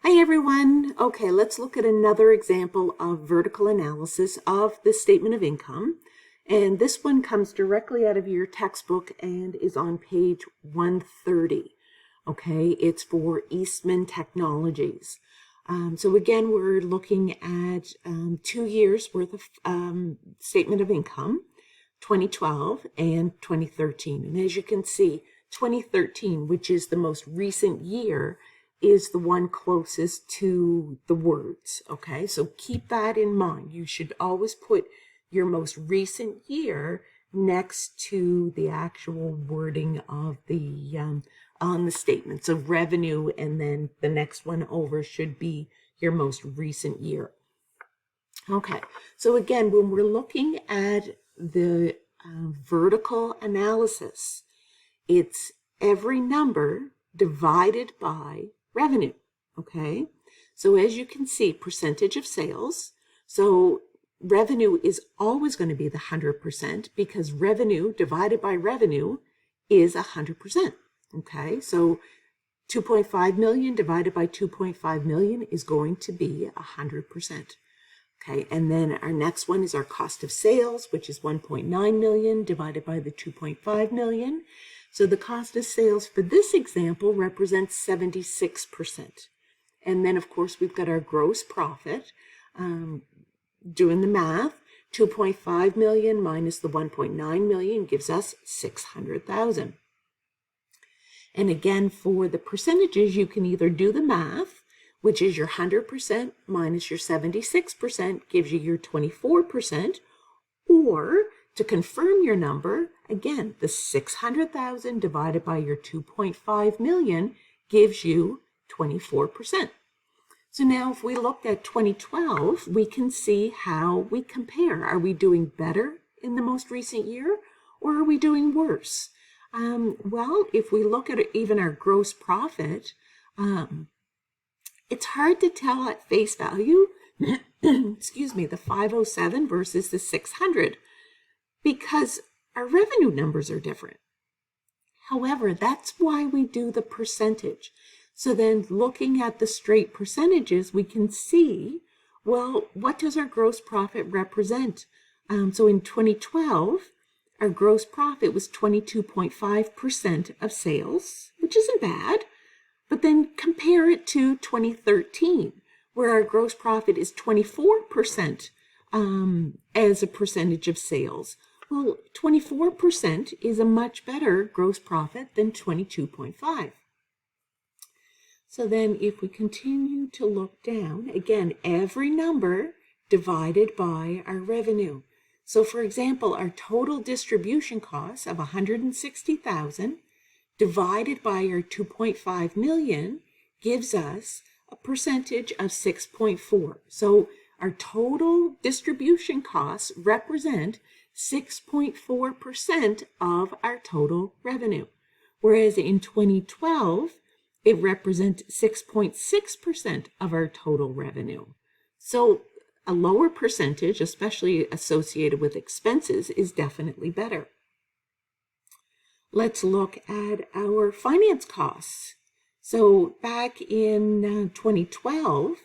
Hi everyone. Okay, let's look at another example of vertical analysis of the statement of income. And this one comes directly out of your textbook and is on page 130. Okay, it's for Eastman Technologies. So again, we're looking at 2 years worth of statement of income, 2012 and 2013. And as you can see, 2013, which is the most recent year, is the one closest to the words, okay? So keep that in mind. You should always put your most recent year next to the actual wording of the on the statement. So revenue, and then the next one over should be your most recent year. Okay, so again, when we're looking at the vertical analysis, it's every number divided by revenue, okay? So as you can see, percentage of sales. So revenue is always going to be the 100% because revenue divided by revenue is 100%, okay? So 2.5 million divided by 2.5 million is going to be 100%. Okay, and then our next one is our cost of sales, which is 1.9 million divided by the 2.5 million. So the cost of sales for this example represents 76%. And then, of course, we've got our gross profit. Doing the math, 2.5 million minus the 1.9 million gives us 600,000. And again, for the percentages, you can either do the math, which is your 100% minus your 76% gives you your 24%, or to confirm your number, again, the 600,000 divided by your 2.5 million gives you 24%. So now if we looked at 2012, we can see how we compare. Are we doing better in the most recent year, or are we doing worse? Well, if we look at even our gross profit, it's hard to tell at face value, excuse me, the 507 versus the 600, because our revenue numbers are different. However, that's why we do the percentage. So then looking at the straight percentages, we can see, well, what does our gross profit represent? So in 2012, our gross profit was 22.5% of sales, which isn't bad. But then compare it to 2013, where our gross profit is 24% as a percentage of sales. Well, 24% is a much better gross profit than 22.5. So then if we continue to look down, again, every number divided by our revenue. So for example, our total distribution costs of 160,000 divided by our 2.5 million gives us a percentage of 6.4. So our total distribution costs represent 6.4% of our total revenue. Whereas in 2012, it represents 6.6% of our total revenue. So a lower percentage, especially associated with expenses, is definitely better. Let's look at our finance costs. So back in 2012,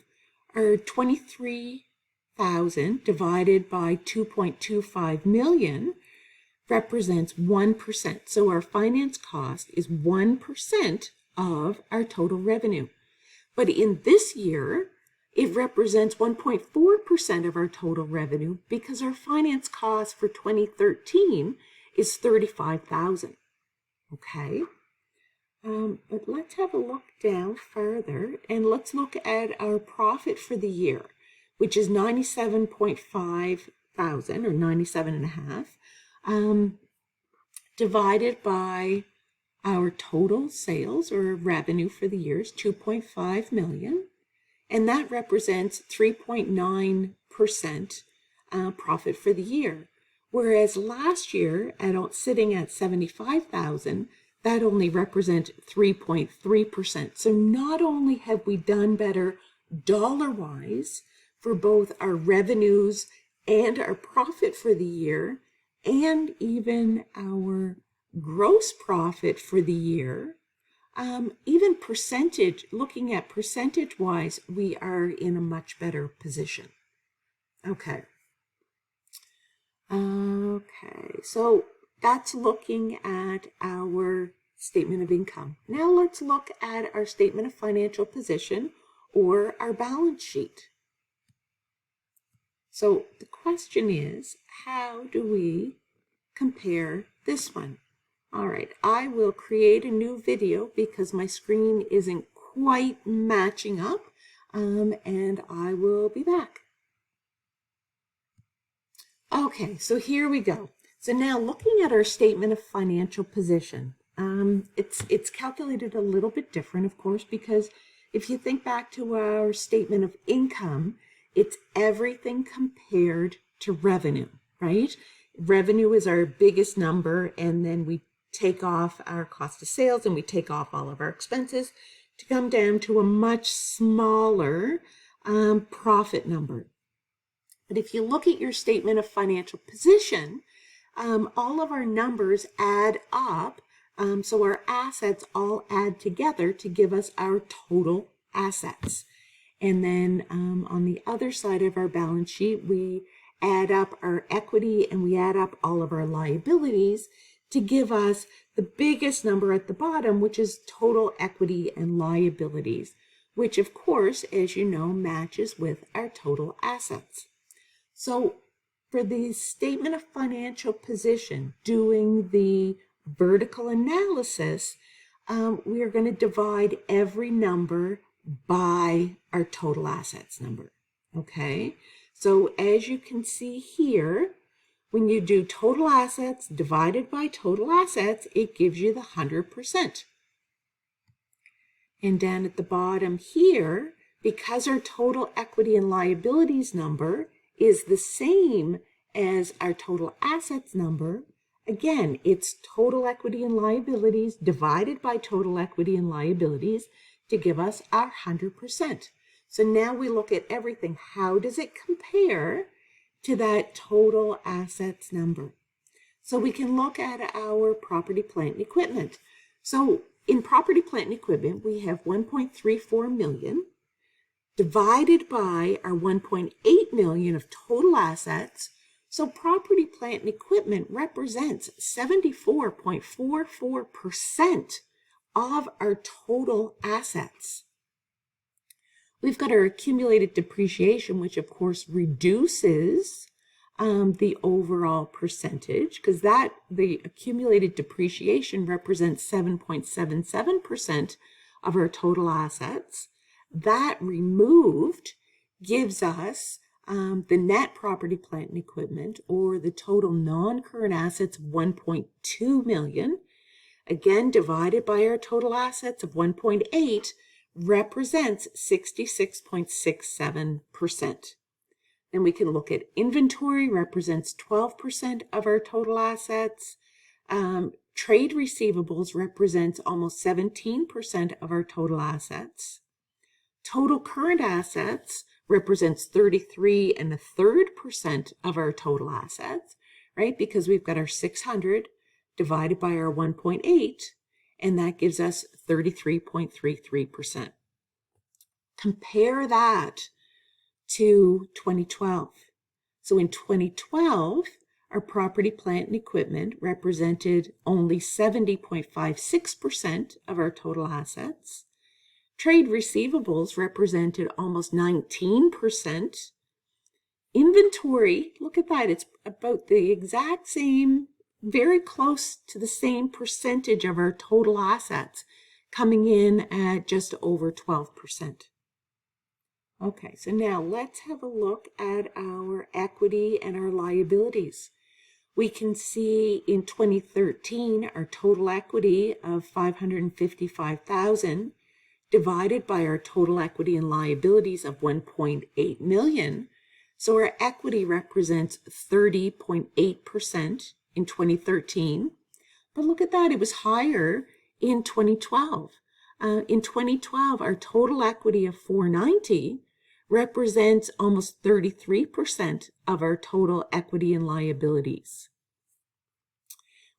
our 23,000 divided by 2.25 million represents 1%. So our finance cost is 1% of our total revenue. But in this year, it represents 1.4% of our total revenue because our finance cost for 2013 is 35,000. Okay, but let's have a look down further and let's look at our profit for the year, which is 97.5 thousand or 97.5, divided by our total sales or revenue for the year is 2.5 million, and that represents 3.9% profit for the year. Whereas last year, sitting at 75,000, that only represents 3.3%. So not only have we done better dollar-wise for both our revenues and our profit for the year, and even our gross profit for the year, even looking at percentage-wise, we are in a much better position. Okay. Okay, so that's looking at our statement of income. Now let's look at our statement of financial position or our balance sheet. So the question is, how do we compare this one? All right, I will create a new video because my screen isn't quite matching up, and I will be back. Okay, so here we go. So now looking at our statement of financial position, it's calculated a little bit different, of course, because if you think back to our statement of income, it's everything compared to revenue, right? Revenue is our biggest number, and then we take off our cost of sales and we take off all of our expenses to come down to a much smaller profit number. But if you look at your statement of financial position, all of our numbers add up. So our assets all add together to give us our total assets. And then on the other side of our balance sheet, we add up our equity and we add up all of our liabilities to give us the biggest number at the bottom, which is total equity and liabilities, which of course, as you know, matches with our total assets. So for the statement of financial position, doing the vertical analysis, we are going to divide every number by our total assets number. Okay, so as you can see here, when you do total assets divided by total assets, it gives you the 100%. And down at the bottom here, because our total equity and liabilities number is the same as our total assets number, again, it's total equity and liabilities divided by total equity and liabilities to give us our 100%. So now we look at everything. How does it compare to that total assets number? So we can look at our property, plant, and equipment. So in property, plant, and equipment, we have 1.34 million divided by our 1.8 million of total assets. So property, plant, and equipment represents 74.44% of our total assets. We've got our accumulated depreciation, which of course reduces the overall percentage, because the accumulated depreciation represents 7.77% of our total assets. That removed gives us the net property, plant, and equipment, or the total non-current assets of 1.2 million, again divided by our total assets of 1.8, represents 66.67%. Then we can look at inventory, represents 12% of our total assets. Trade receivables represents almost 17% of our total assets. Total current assets represents 33.33% of our total assets, right? Because we've got our 600 divided by our 1.8, and that gives us 33.33%. Compare that to 2012. So in 2012, our property, plant, and equipment represented only 70.56% of our total assets. Trade receivables represented almost 19%. Inventory, look at that, it's about the exact same, very close to the same percentage of our total assets, coming in at just over 12%. Okay, so now let's have a look at our equity and our liabilities. We can see in 2013, our total equity of $555,000 divided by our total equity and liabilities of 1.8 million. So our equity represents 30.8% in 2013. But look at that, it was higher in 2012. In 2012, our total equity of $490 represents almost 33% of our total equity and liabilities.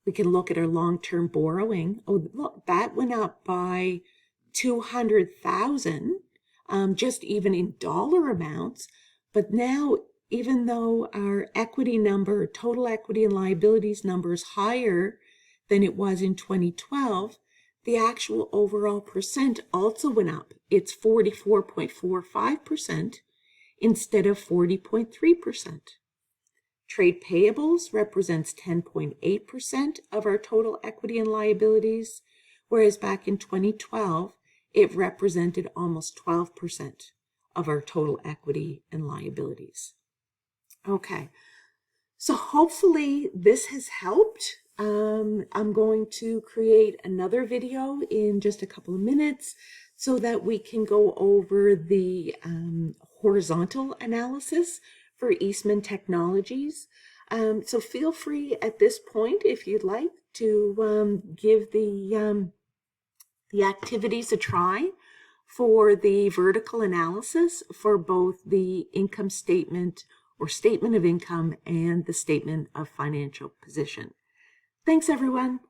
We can look at our long-term borrowing. Oh, look, that went up by 200,000, just even in dollar amounts. But now, even though our equity number, total equity and liabilities number is higher than it was in 2012, the actual overall percent also went up. It's 44.45% instead of 40.3%. Trade payables represents 10.8% of our total equity and liabilities, whereas back in 2012, it represented almost 12% of our total equity and liabilities. Okay, so hopefully this has helped. I'm going to create another video in just a couple of minutes so that we can go over the horizontal analysis for Eastman Technologies. So feel free at this point, if you'd like, to give the activities a try for the vertical analysis for both the income statement or statement of income and the statement of financial position. Thanks, everyone.